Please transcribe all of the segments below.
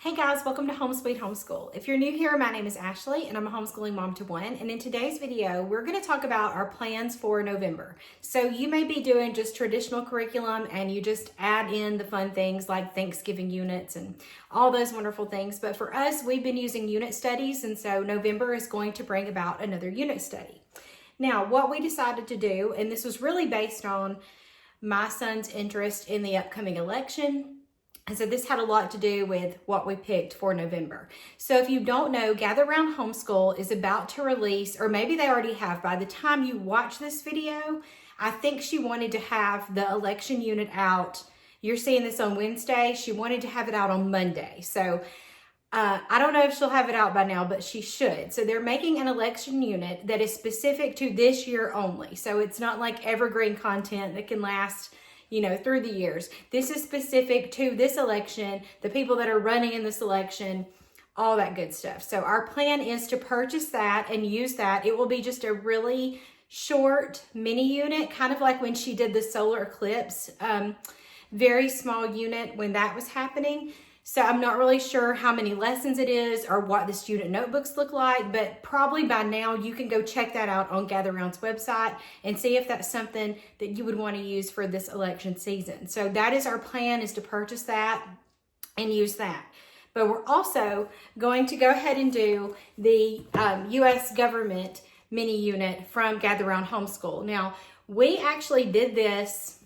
Hey guys, welcome to Home Sweet Homeschool. If you're new here, my name is Ashley and I'm a homeschooling mom to one. And in today's video, we're going to talk about our plans for November. So you may be doing just traditional curriculum and you just add in the fun things like Thanksgiving units and all those wonderful things. But for us, we've been using unit studies, and so November is going to bring about another unit study. Now, what we decided to do, and this was really based on my son's interest in the upcoming election. And so this had a lot to do with what we picked for November. So if you don't know, Gather Round Homeschool is about to release, or maybe they already have, by the time you watch this video, I think she wanted to have the election unit out. You're seeing this on Wednesday. She wanted to have it out on Monday. So I don't know if she'll have it out by now, but she should. So they're making an election unit that is specific to this year only. So it's not like evergreen content that can last through the years. This is specific to this election, the people that are running in this election, all that good stuff. So our plan is to purchase that and use that. It will be just a really short mini unit, kind of like when she did the solar eclipse, very small unit when that was happening. So I'm not really sure how many lessons it is or what the student notebooks look like, but probably by now you can go check that out on Gather Round's website and see if that's something that you would want to use for this election season. So that is our plan, is to purchase that and use that. But we're also going to go ahead and do the U.S. government mini unit from Gather Round Homeschool. Now, we actually did this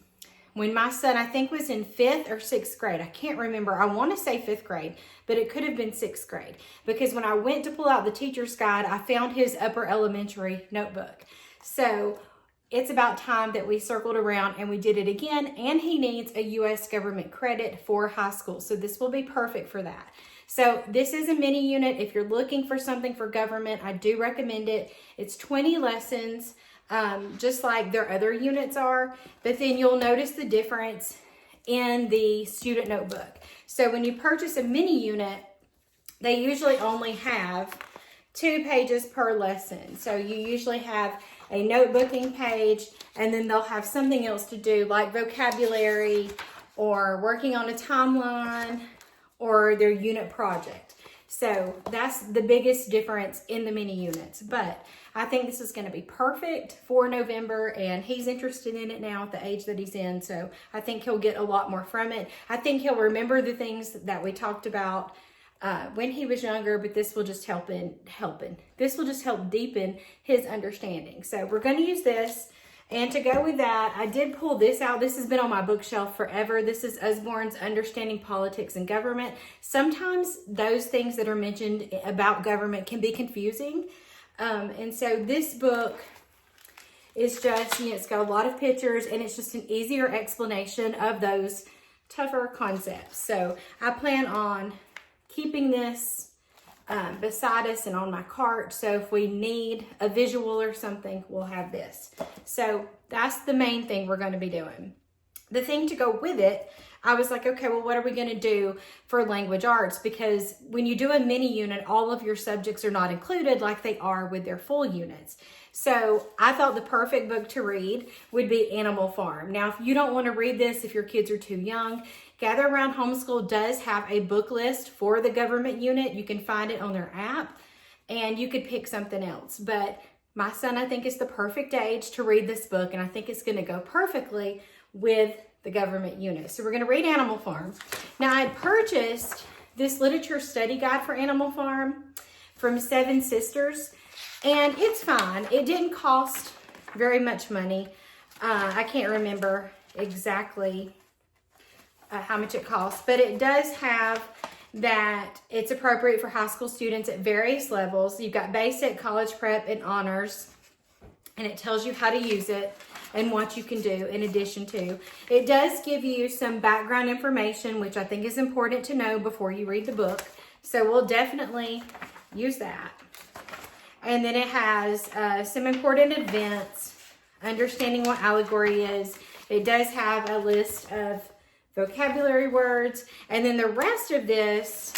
when my son, I think, was in 5th or 6th grade. I can't remember. I want to say 5th grade, but it could have been 6th grade. Because when I went to pull out the teacher's guide, I found his upper elementary notebook. So it's about time that we circled around and we did it again. And he needs a U.S. government credit for high school. So this will be perfect for that. So this is a mini unit. If you're looking for something for government, I do recommend it. It's 20 lessons. Just like their other units are, but then you'll notice the difference in the student notebook. So when you purchase a mini unit, they usually only have 2 pages per lesson. So you usually have a notebooking page, and then they'll have something else to do like vocabulary or working on a timeline or their unit project. So that's the biggest difference in the mini units. But I think this is going to be perfect for November, and he's interested in it now at the age that he's in. So I think he'll get a lot more from it. I think he'll remember the things that we talked about when he was younger, but this will just This will just help deepen his understanding. So we're going to use this. And to go with that, I did pull this out. This has been on my bookshelf forever. This is Usborne's Understanding Politics and Government. Sometimes those things that are mentioned about government can be confusing. And so this book is just, it's got a lot of pictures, and it's just an easier explanation of those tougher concepts. So I plan on keeping this beside us and on my cart. So if we need a visual or something, we'll have this. So that's the main thing we're going to be doing. The thing to go with it, I was like, okay, well, what are we going to do for language arts? Because when you do a mini unit, all of your subjects are not included like they are with their full units. So I thought the perfect book to read would be Animal Farm. Now, if you don't want to read this, if your kids are too young, Gather Round Homeschool does have a book list for the government unit. You can find it on their app, and you could pick something else. But my son, I think, is the perfect age to read this book, and I think it's going to go perfectly with the government unit. So we're going to read Animal Farm. Now, I purchased this literature study guide for Animal Farm from 7 Sisters, and it's fine. It didn't cost very much money. I can't remember exactly how much it costs, but it does have that it's appropriate for high school students at various levels. You've got basic, college prep, and honors, and it tells you how to use it and what you can do in addition to. It does give you some background information, which I think is important to know before you read the book. So we'll definitely use that. And then it has some important events, understanding what allegory is. It does have a list of vocabulary words, and then the rest of this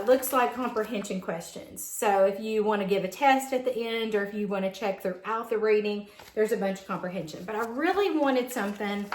looks like comprehension questions. So if you want to give a test at the end, or if you want to check throughout the reading, there's a bunch of comprehension. But I really wanted something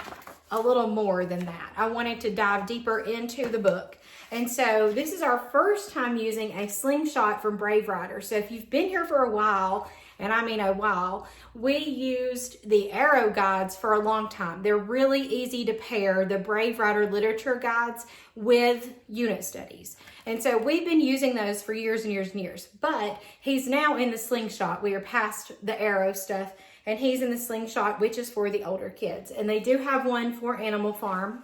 a little more than that. I wanted to dive deeper into the book. And so this is our first time using a slingshot from Brave Writer. So if you've been here for a while, and I mean a while, we used the arrow guides for a long time. They're really easy to pair, the Brave Writer literature guides with unit studies. And so we've been using those for years and years and years. But he's now in the slingshot. We are past the arrow stuff, and he's in the slingshot, which is for the older kids. And they do have one for Animal Farm.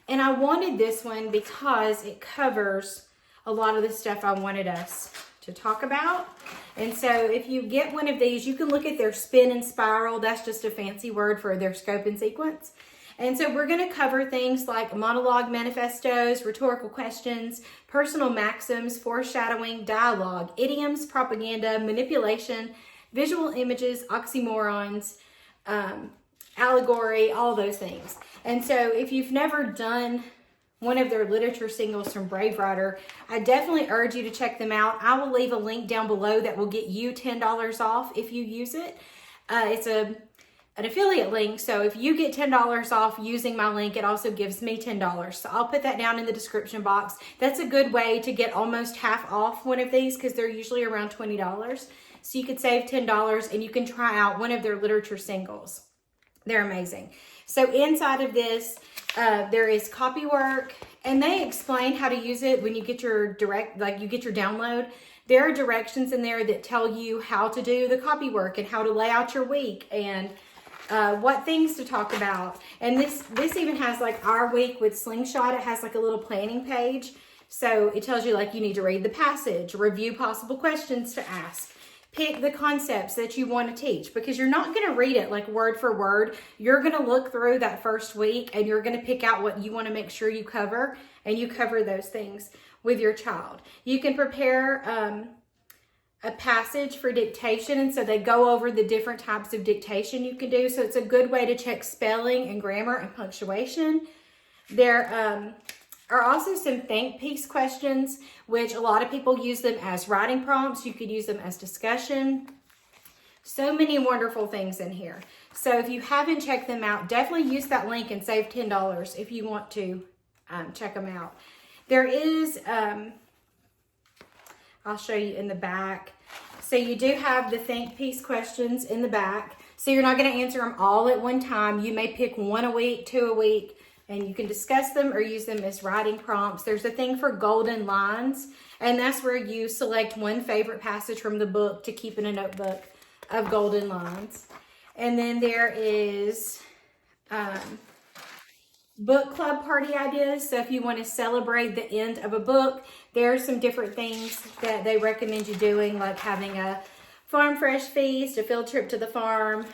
And I wanted this one because it covers a lot of the stuff I wanted us to talk about. And so if you get one of these, you can look at their spin and spiral. That's just a fancy word for their scope and sequence. And so we're going to cover things like monologue manifestos, rhetorical questions, personal maxims, foreshadowing, dialogue, idioms, propaganda, manipulation, visual images, oxymorons, allegory, all those things. And so if you've never done one of their literature singles from Brave Writer, I definitely urge you to check them out. I will leave a link down below that will get you $10 off if you use it. It's an affiliate link, so if you get $10 off using my link, it also gives me $10. So I'll put that down in the description box. That's a good way to get almost half off one of these because they're usually around $20. So you could save $10 and you can try out one of their literature singles. They're amazing. So inside of this, there is copy work, and they explain how to use it when you get your you get your download. There are directions in there that tell you how to do the copy work and how to lay out your week and what things to talk about. And this even has like our week with Slingshot. It has like a little planning page. So it tells you like you need to read the passage, review possible questions to ask, pick the concepts that you want to teach, because you're not going to read it like word for word. You're going to look through that first week and you're going to pick out what you want to make sure you cover, and you cover those things with your child. You can prepare a passage for dictation, and so they go over the different types of dictation you can do. So it's a good way to check spelling and grammar and punctuation. There are also some think piece questions, which a lot of people use them as writing prompts. You could use them as discussion. So many wonderful things in here. So if you haven't checked them out, definitely use that link and save $10 if you want to check them out. There is, I'll show you in the back. So you do have the think piece questions in the back. So you're not going to answer them all at one time. You may pick one a week, two a week, and you can discuss them or use them as writing prompts. There's a thing for golden lines, and that's where you select one favorite passage from the book to keep in a notebook of golden lines. And then there is book club party ideas. So if you want to celebrate the end of a book, there are some different things that they recommend you doing, like having a farm fresh feast, a field trip to the farm,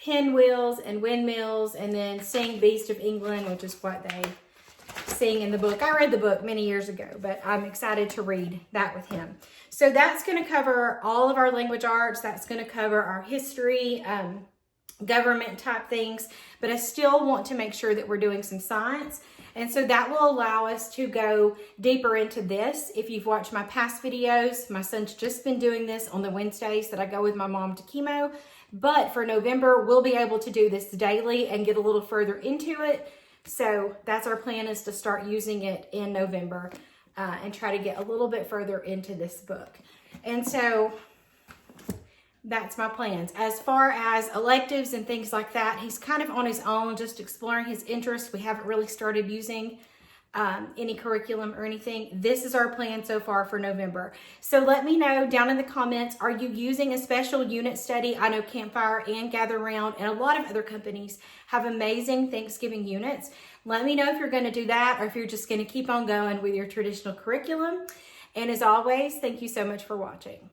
pinwheels and windmills, and then sing Beast of England, which is what they sing in the book. I read the book many years ago, but I'm excited to read that with him. So that's going to cover all of our language arts. That's going to cover our history, government type things, but I still want to make sure that we're doing some science. And so that will allow us to go deeper into this. If you've watched my past videos, my son's just been doing this on the Wednesdays that I go with my mom to chemo. But for November, we'll be able to do this daily and get a little further into it. So that's our plan, is to start using it in November and try to get a little bit further into this book. And so that's my plans. As far as electives and things like that, he's kind of on his own, just exploring his interests. We haven't really started using any curriculum or anything. This is our plan so far for November. So let me know down in the comments, are you using a special unit study? I know Campfire and Gather Round and a lot of other companies have amazing Thanksgiving units. Let me know if you're going to do that, or if you're just going to keep on going with your traditional curriculum. And as always, thank you so much for watching.